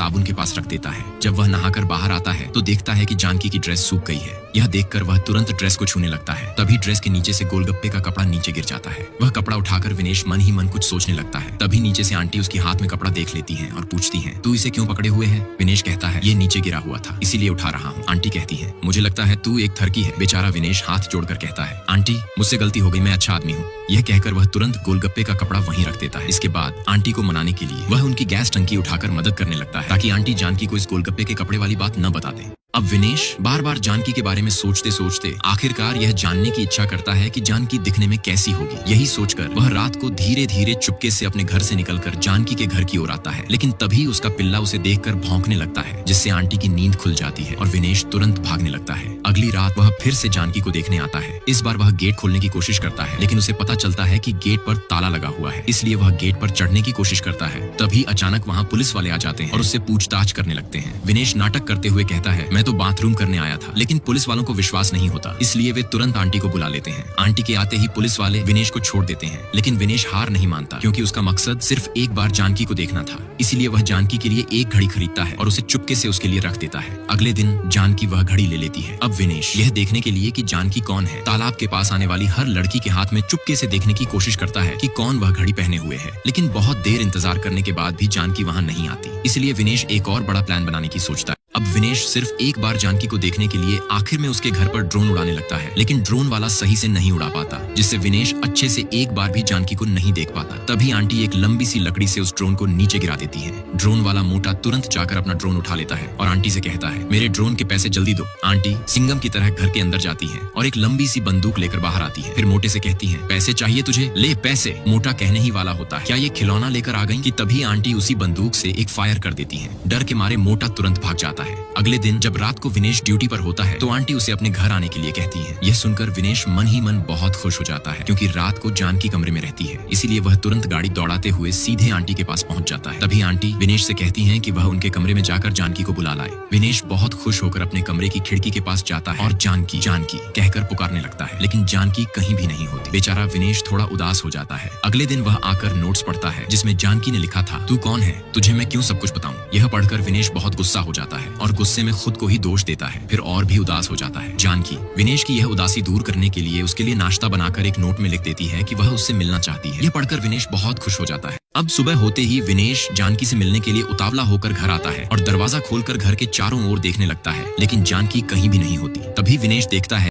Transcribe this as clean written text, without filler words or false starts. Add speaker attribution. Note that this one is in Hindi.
Speaker 1: साबुन के पास रख देता है। जब वह नहाकर बाहर आता है तो देखता है कि जानकी की ड्रेस सूख गई है। यह देखकर वह तुरंत ड्रेस को छूने लगता है। तभी ड्रेस के नीचे से गोलगप्पे का कपड़ा नीचे गिर जाता है। वह कपड़ा उठाकर विनेश मन ही मन कुछ सोचने लगता है। तभी नीचे से आंटी उसके हाथ में कपड़ा देख लेती है और पूछती है, तू इसे क्यों पकड़े हुए है? विनेश कहता है, ये नीचे गिरा हुआ था इसीलिए उठा रहा हूँ। आंटी कहती है, मुझे लगता है तू एक थरकी है। बेचारा विनेश हाथ जोड़कर कहता है, आंटी मुझसे गलती हो गई, मैं अच्छा आदमी हूँ। यह कहकर वह तुरंत गोलगप्पे का कपड़ा वहीं रख देता है। इसके बाद आंटी को मनाने के लिए वह उनकी गैस टंकी उठाकर मदद करने लगता है ताकि आंटी जानकी को इस गोलगप्पे के कपड़े वाली बात न बता दे। अब विनेश बार बार जानकी के बारे में सोचते सोचते आखिरकार यह जानने की इच्छा करता है कि जानकी दिखने में कैसी होगी। यही सोचकर वह रात को धीरे धीरे चुपके से अपने घर से निकलकर जानकी के घर की ओर आता है। लेकिन तभी उसका पिल्ला उसे देखकर भौंकने लगता है, जिससे आंटी की नींद खुल जाती है और विनेश तुरंत भागने लगता है। अगली रात वह फिर से जानकी को देखने आता है। इस बार वह गेट खोलने की कोशिश करता है, लेकिन उसे पता चलता है कि गेट पर ताला लगा हुआ है, इसलिए वह गेट पर चढ़ने की कोशिश करता है। तभी अचानक वहाँ पुलिस वाले आ जाते हैं और उससे पूछताछ करने लगते हैं। विनेश नाटक करते हुए कहता है, मैं तो बाथरूम करने आया था। लेकिन पुलिस वालों को विश्वास नहीं होता, इसलिए वे तुरंत आंटी को बुला लेते हैं। आंटी के आते ही पुलिस वाले विनेश को छोड़ देते हैं, लेकिन विनेश हार नहीं मानता क्योंकि उसका मकसद सिर्फ एक बार जानकी को देखना था। इसीलिए वह जानकी के लिए एक घड़ी खरीदता है और उसे चुपके से उसके लिए रख देता है। अगले दिन जानकी वह घड़ी ले लेती है। अब विनेश यह देखने के लिए कि जानकी कौन है, तालाब के पास आने वाली हर लड़की के हाथ में चुपके से देखने की कोशिश करता है कि कौन वह घड़ी पहने हुए है। लेकिन बहुत देर इंतजार करने के बाद भी जानकी वहाँ नहीं आती। इसलिए विनेश एक और बड़ा प्लान बनाने की सोचता है। अब विनेश सिर्फ एक बार जानकी को देखने के लिए आखिर में उसके घर पर ड्रोन उड़ाने लगता है, लेकिन ड्रोन वाला सही से नहीं उड़ा पाता, जिससे विनेश अच्छे से एक बार भी जानकी को नहीं देख पाता। तभी आंटी एक लंबी सी लकड़ी से उस ड्रोन को नीचे गिरा देती है। ड्रोन वाला मोटा तुरंत जाकर अपना ड्रोन उठा लेता है और आंटी से कहता है, मेरे ड्रोन के पैसे जल्दी दो। आंटी सिंघम की तरह घर के अंदर जाती है और एक लंबी सी बंदूक लेकर बाहर आती है। फिर मोटे से कहती है, पैसे चाहिए तुझे, ले पैसे। मोटा कहने ही वाला होता है, क्या ये खिलौना लेकर आ गई? कि तभी आंटी उसी बंदूक से एक फायर कर देती है। डर के मारे मोटा तुरंत भाग जाता है। अगले दिन जब रात को विनेश ड्यूटी पर होता है तो आंटी उसे अपने घर आने के लिए कहती है। यह सुनकर विनेश मन ही मन बहुत खुश हो जाता है क्योंकि रात को जानकी कमरे में रहती है, इसीलिए वह तुरंत गाड़ी दौड़ाते हुए सीधे आंटी के पास पहुंच जाता है। तभी आंटी विनेश से कहती हैं कि वह उनके कमरे में जाकर जानकी को बुला लाए। विनेश बहुत खुश होकर अपने कमरे की खिड़की के पास जाता है और जानकी जानकी कहकर पुकारने लगता है, लेकिन जानकी कहीं भी नहीं होती। बेचारा विनेश थोड़ा उदास हो जाता है। अगले दिन वह आकर नोट्स पढ़ता है जिसमें जानकी ने लिखा था, तू कौन है, तुझे मैं क्यों सब कुछ बताऊं। यह पढ़कर विनेश बहुत गुस्सा हो जाता है और गुस्से में खुद को ही दोष देता है। फिर और भी उदास हो जाता है। जानकी विनेश की यह उदासी दूर करने के लिए उसके लिए नाश्ता बनाकर एक नोट में लिख देती है कि वह उससे मिलना चाहती है। यह पढ़कर विनेश बहुत खुश हो जाता है। अब सुबह होते ही विनेश जानकी से मिलने के लिए उतावला होकर घर आता है और दरवाजा खोलकर घर के चारों ओर देखने लगता है, लेकिन जानकी कहीं भी नहीं होती। तभी विनेश देखता है